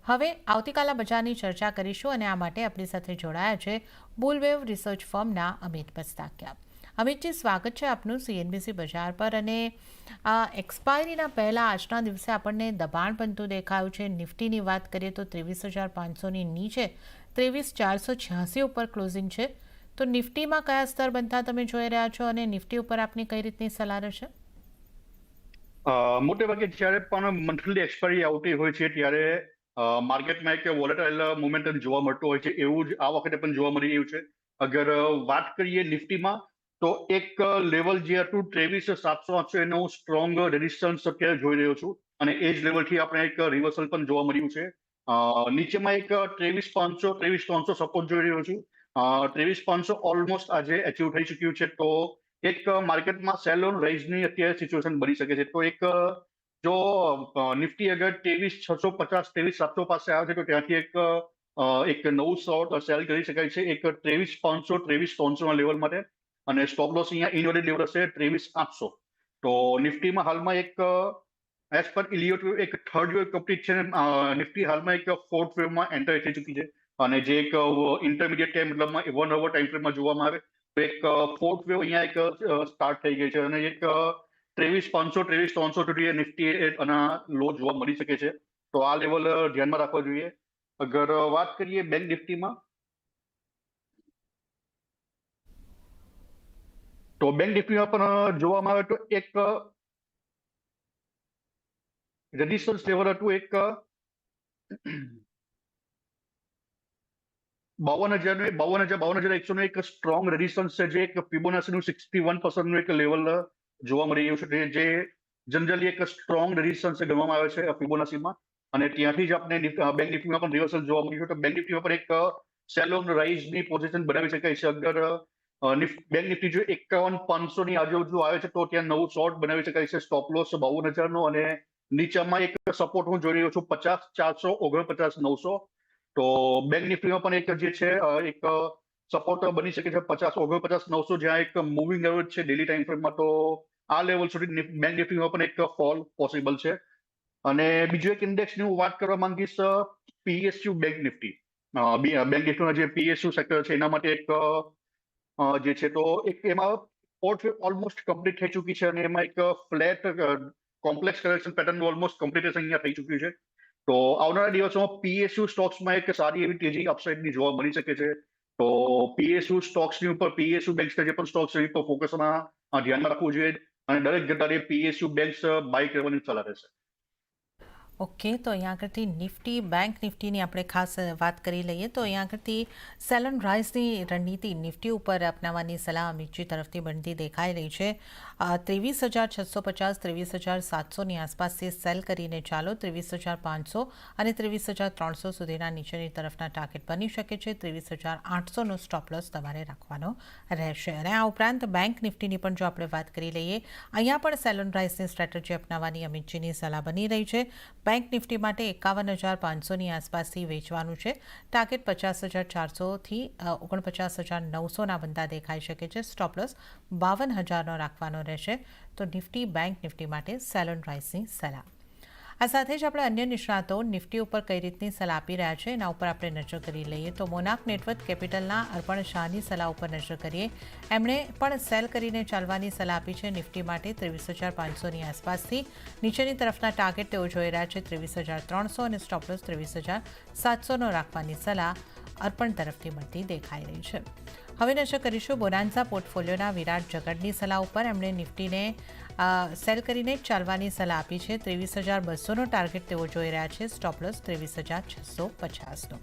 હવે આવતીકાલના બજારની ચર્ચા કરીશું અને આ માટે આપણી સાથે જોડાયા છે બુલવેવ રિસર્ચ ફર્મના અમિત મસ્તાકિયા. અમિતજી, સ્વાગત છે આપનું સીએનબીસી બજાર પર. અને આ એક્સપાયરીના પહેલાં આજના દિવસે આપણને દબાણ બનતું દેખાયું છે. નિફ્ટીની વાત કરીએ તો 23,500ની નીચે 23,486 ઉપર ક્લોઝિંગ છે. તો નિફ્ટીમાં કયા સ્તર બનતા તમે જોઈ રહ્યા છો અને નિફ્ટી ઉપર આપની કઈ રીતની સલાહ રહેશે? મોટે ભાગે જ્યારે પણ મંથલી એક્સપાયરી આવતી હોય છે ત્યારે માર્કેટમાં એક વોલેટાઇલ મોમેન્ટમ જોવા મળતું હોય છે. એવું જ આ વખતે પણ જોવા મળી રહ્યું છે. અગર વાત કરીએ નિફ્ટીમાં તો એક લેવલ જે હતું 23,708 એનું સ્ટ્રોંગ રેઝિસ્ટન્સ અત્યારે જોઈ રહ્યો છું અને એ જ લેવલથી આપણે એક રિવર્સલ પણ જોવા મળ્યું છે. નીચેમાં એક 23,500 23,300 સપોર્ટ જોઈ રહ્યો છું. 23,500 ઓલમોસ્ટ આજે અચીવ થઈ ચુક્યું છે. તો એક માર્કેટમાં સેલ ઓન રાઇઝની અત્યારે સિચ્યુએશન બની શકે છે. તો એક જો નિફ્ટી અગર 23,650 23,700 પાસે આવે છે તો ત્યાંથી એક નવું શોર્ટ સેલ કરી શકાય છે એક 23,500 23,300 લેવલ માટે. અને સ્ટોપ લોસ અહીંયા ઇનવેલિડ લેવલ હશે 23,800. તો નિફ્ટીમાં હાલમાં એક એઝ પર ઇલિયોટ એક થર્ડ વેવ કમ્પ્લીટ છે. નિફ્ટી હાલમાં એક ફોર્થ વેવમાં એન્ટર થઈ ચૂકી છે અને જે એક ઇન્ટરમીડિયેટ ટાઈમ મતલબમાં 1 અવર ટાઈમ ફ્રેમમાં જોવામાં આવે તો એક ફોર્થ વેવ અહીંયા એક સ્ટાર્ટ થઈ ગઈ છે અને એક 23,500 23,300 સુધી નિફ્ટી અને લો જોવા મળી શકે છે. તો આ લેવલ ધ્યાનમાં રાખવા જોઈએ. અગર વાત કરીએ બેંક નિફ્ટીમાં તો બેંક નિફ્ટીમાં પણ જોવામાં આવે તો એક રેઝિસ્ટન્સ લેવલ હતું એક 52,100 એક સ્ટ્રોંગ રેઝિસ્ટન્સ છે જે એક ફિબોનાચીનું 61% એક લેવલ જોવા મળી રહ્યું છે જે જનરલી એક સ્ટ્રોંગ રેઝિસ્ટન્સ ગણવામાં આવે છે ફિબોનાચીમાં. અને ત્યાંથી જ આપણે બેંક નિફ્ટીમાં પણ રિવર્સલ જોવા મળ્યું છે. તો બેંક નિફ્ટીમાં પણ એક સેલ ઓન રાઇઝની પોઝિશન બનાવી શકાય છે. અગર બેંક નિફ્ટી જો 51,500 ની આજુબાજુ આવે છે તો ત્યાં નવું શોર્ટ બનાવી શકાય છે. સ્ટોપ લોસ 52,000 અને નીચામાં એક સપોર્ટ હું જોઈ રહ્યો છું 50,449,900. તો બેંક નિફ્ટીમાં પણ એક જે છે એક સપોર્ટ બની શકે છે 50,49,900 જ્યાં એક મૂવિંગ એવરેજ છે ડેલી ટાઈમ ફ્રેમમાં. તો આ લેવલ સુધી બેંક નિફ્ટીમાં પણ એક ફોલ પોસિબલ છે. અને બીજું એક ઇન્ડેક્સની હું વાત કરવા માંગીશ પીએસયુ બેંક નિફ્ટી. બેંક નિફ્ટીના જે પીએસયુ સેક્ટર છે એના માટે એક જે છે તો એક એમાં પોર્ટફોલિયો ઓલમોસ્ટ કમ્પ્લીટ થઈ ચૂકી છે અને એમાં એક flat complex correction pattern almost completion અહીંયા થઈ ચૂક્યું છે. તો આવનારા દિવસોમાં પીએસયુ સ્ટોક્સમાં એક સારી એવી તેજી અપસાઇડની જોવા મળી શકે છે. તો પીએસયુ સ્ટોક્સની ઉપર પીએસયુ બેંક્સ જે પણ સ્ટોક્સ છે તો ફોકસમાં ધ્યાનમાં રાખવું જોઈએ અને દરેક જગ્યાએ પીએસયુ બેંક્સ બાય કરવાની સલાહ રહેશે. ઓકે, તો અહીંયા આગળથી નિફ્ટી બેંક નિફ્ટીની આપણે ખાસ વાત કરી લઈએ તો અહીંયા આગળથી સેલ ઓન રાઇઝની રણનીતિ નિફ્ટી ઉપર અપનાવવાની સલાહ અમિતજી તરફથી બનતી દેખાઈ રહી છે. 23,650 23,700ની આસપાસથી સેલ કરીને ચાલો 23,500 અને 23,300 સુધીના નીચેની તરફના ટાર્ગેટ બની શકે છે. 23,800નો સ્ટોપ લોસ તમારે રાખવાનો રહેશે. અને આ ઉપરાંત બેંક નિફ્ટીની પણ જો આપણે વાત કરી લઈએ અહીંયા પણ સેલ ઓન રાઇઝની સ્ટ્રેટેજી અપનાવવાની અમિતજીની સલાહ બની રહી છે. બેંક નિફ્ટી માટે 51,500ની આસપાસથી વેચવાનું છે. ટાર્ગેટ 50,400થી 49,900ના બનતા દેખાઈ શકે છે. સ્ટોપ લોસ 52,000નો રાખવાનો રહેશે. તો નિફ્ટી બેંક નિફ્ટી માટે સેલ ઓન રાઇઝની સલાહ. આ સાથે જ આપણે અન્ય નિષ્ણાતો નિફ્ટી ઉપર કઈ રીતની સલાહ આપી રહ્યા છે એના ઉપર આપણે નજર કરી લઈએ તો મોનાક નેટવર્ક કેપિટલના અર્પણ શાહની સલાહ ઉપર નજર કરીએ. એમણે પણ સેલ કરીને ચાલવાની સલાહ આપી છે નિફ્ટી માટે 23,500ની આસપાસથી નીચેની તરફના ટાર્ગેટ તેઓ જોઈ રહ્યા છે 23,300 અને સ્ટોપ લોસ 23,700નો રાખવાની સલાહ અર્પણ તરફથી મળતી દેખાઈ રહી છે. હવે નજર કરીશું બોનાન્ઝા પોર્ટફોલિયોના વિરાટ જગડની સલાહ ઉપર. એમણે નિફ્ટીને સેલ કરીને ચાલવાની સલાહ આપી છે. 23,200નો ટાર્ગેટ તેઓ જોઈ રહ્યા છે. Stop loss 23,650નો.